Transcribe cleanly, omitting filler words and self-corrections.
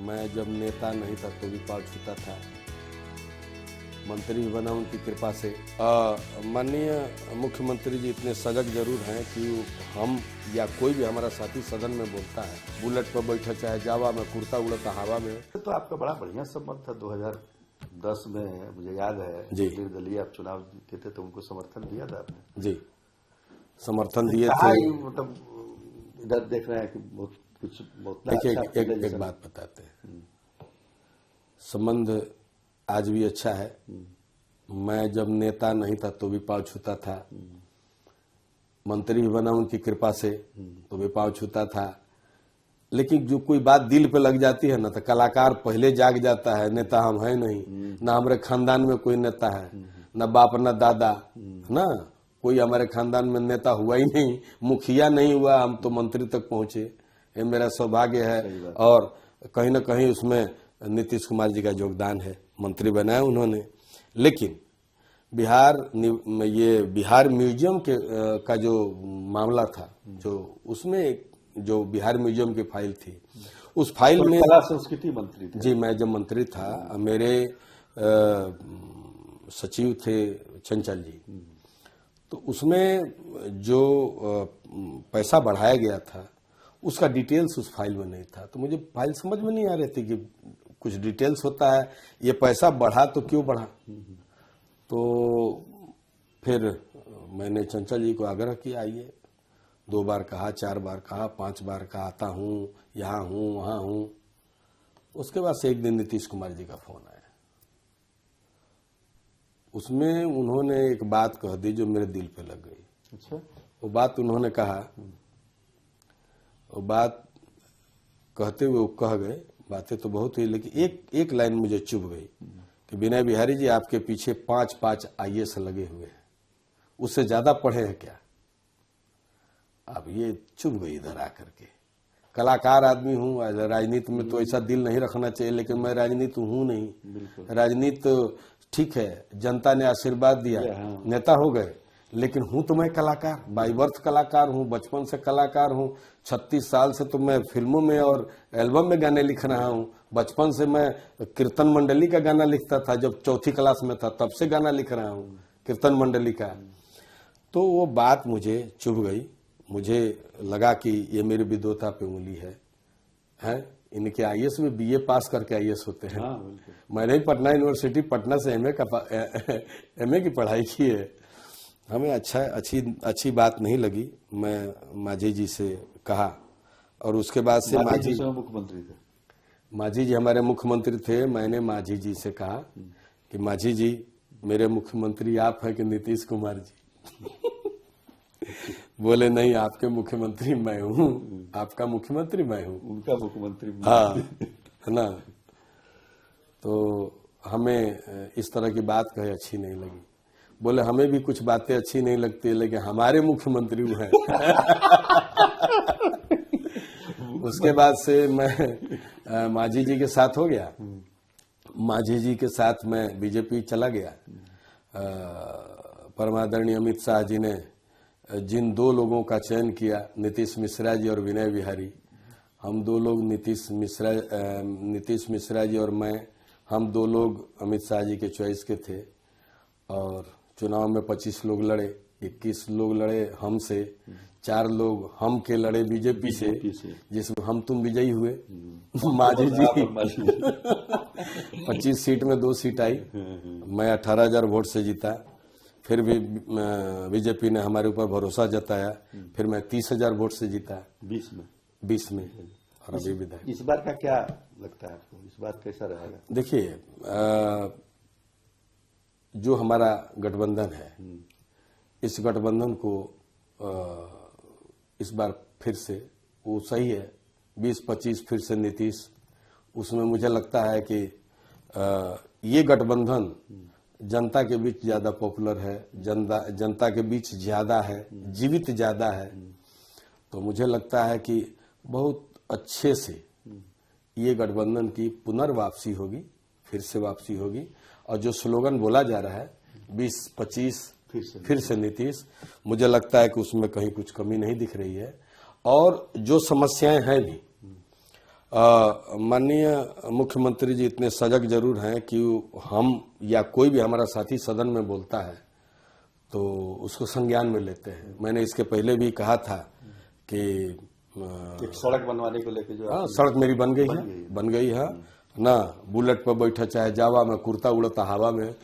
मैं जब नेता नहीं था तो भी पाँव छूता था, मंत्री भी बना उनकी कृपा से। माननीय मुख्यमंत्री जी इतने सजग जरूर हैं कि हम या कोई भी हमारा साथी सदन में बोलता है, बुलेट पर बैठा चाहे जावा में, कुर्ता उड़ता हवा में। तो आपका बड़ा बढ़िया संबंध था 2010 में, मुझे याद है जी। निर्दलीय आप चुनाव जीते थे तो उनको समर्थन दिया था आपने। जी, समर्थन दिए थे। मतलब इधर देख रहे हैं कि बहुत कुछ देखिए, एक बात बताते हैं, संबंध आज भी अच्छा है। मैं जब नेता नहीं था तो भी पाँव छूता था, मंत्री भी बना उनकी कृपा से तो भी पाँव छूता था। लेकिन जो कोई बात दिल पे लग जाती है ना, तो कलाकार पहले जाग जाता है। नेता हम है नहीं, ना हमारे खानदान में कोई नेता है, ना बाप ना दादा, ना कोई हमारे खानदान में नेता हुआ ही नहीं, मुखिया नहीं हुआ, हम तो मंत्री तक पहुंचे। ये मेरा सौभाग्य है और कहीं ना कहीं उसमें नीतीश कुमार जी का योगदान है, मंत्री बनाया उन्होंने। लेकिन बिहार म्यूजियम का जो मामला था, जो उसमें जो बिहार म्यूजियम की फाइल थी, उस फाइल में कला संस्कृति मंत्री थे। जी, मैं जब मंत्री था, मेरे सचिव थे चंचल जी, तो उसमें जो पैसा बढ़ाया गया था उसका डिटेल्स उस फाइल में नहीं था। तो मुझे फाइल समझ में नहीं आ रही थी कि कुछ डिटेल्स होता है, ये पैसा बढ़ा तो क्यों बढ़ा। तो फिर मैंने चंचल जी को आग्रह किया, आइए, 2 बार कहा, 4 बार कहा, 5 बार कहा, आता हूँ, यहाँ हूँ, वहाँ हूँ। उसके बाद से एक दिन नीतीश कुमार जी का फोन आया। उसमें उन्होंने एक बात कह दी जो मेरे दिल पे लग गई। अच्छा। वो बात उन्होंने कहा, वो बात कहते हुए वो कह गए, बातें तो बहुत हुई, लेकिन एक लाइन मुझे चुभ गई कि विनय बिहारी जी, आपके पीछे 5 IAS लगे हुए हैं, उससे ज्यादा पढ़े हैं क्या? अब ये चुभ गई इधर आकर के। कलाकार आदमी हूँ, राजनीति में तो ऐसा दिल नहीं रखना चाहिए, लेकिन मैं राजनीति हूँ नहीं। राजनीति ठीक है, जनता ने आशीर्वाद दिया, नेता हो गए, लेकिन हूं तो मैं कलाकार, बाई बर्थ कलाकार हूं, बचपन से कलाकार हूं। 36 साल से तो मैं फिल्मों में और एल्बम में गाने लिख रहा हूं। बचपन से मैं कीर्तन मंडली का गाना लिखता था, जब 4th क्लास में था तब से गाना लिख रहा हूं कीर्तन मंडली का। तो वो बात मुझे चुभ गई। मुझे लगा कि ये मेरी विद्वता पे उंगली है। इनके IAS में BA पास करके IAS होते हैं। मैंने पटना यूनिवर्सिटी पटना से MA की पढ़ाई की है। हमें अच्छी बात नहीं लगी। मैं माझी जी से कहा और उसके बाद से माझी मुख्यमंत्री थे। माझी जी हमारे मुख्यमंत्री थे। मैंने माझी जी से कहा कि माझी जी, मेरे मुख्यमंत्री आप हैं कि नीतीश कुमार जी? बोले नहीं, आपके मुख्यमंत्री मैं हूँ, आपका मुख्यमंत्री मैं हूँ। उनका मुख्यमंत्री हाँ, है ना। तो हमें इस तरह की बात कहे अच्छी नहीं लगी। बोले हमें भी कुछ बातें अच्छी नहीं लगती, लेकिन हमारे मुख्यमंत्री वो हैं। उसके बाद से मैं माझी जी के साथ हो गया। माझी जी के साथ मैं बीजेपी चला गया। परमादरणीय अमित शाह जी ने जिन 2 लोगों का चयन किया, नीतीश मिश्रा जी और विनय बिहारी, हम 2 लोग, नीतीश मिश्रा जी और मैं, हम 2 लोग अमित शाह जी के चॉइस के थे। और चुनाव में 25 लोग लड़े, 21 लोग लड़े हमसे, 4 लोग हम के लड़े बीजेपी से, जिसमें हम तुम विजयी हुए। माझी जी 25 सीट में 2 सीट आई, मैं 18,000 वोट से जीता। फिर भी बीजेपी ने हमारे ऊपर भरोसा जताया, फिर मैं 30,000 वोट से जीता 20 में और अभी विधायक। इस बार का क्या लगता है आपको, इस बार कैसा रहेगा? देखिए, जो हमारा गठबंधन है, इस गठबंधन को इस बार फिर से वो सही है, 20-25 फिर से नीतीश। उसमें मुझे लगता है कि ये गठबंधन जनता के बीच ज्यादा पॉपुलर है, जनता के बीच ज्यादा है, जीवित ज्यादा है। तो मुझे लगता है कि बहुत अच्छे से ये गठबंधन की पुनर्वापसी होगी, फिर से वापसी होगी। और जो स्लोगन बोला जा रहा है 20-25 फिर से नीतीश, मुझे लगता है कि उसमें कहीं कुछ कमी नहीं दिख रही है। और जो समस्याएं हैं भी, माननीय मुख्यमंत्री जी इतने सजग जरूर हैं कि हम या कोई भी हमारा साथी सदन में बोलता है तो उसको संज्ञान में लेते हैं। मैंने इसके पहले भी कहा था कि एक सड़क बनवाने को लेकर जो हाँ, सड़क मेरी बन गई है ना, बुलेट पर बैठा चाहे जावा में, कुर्ता उड़ता हवा में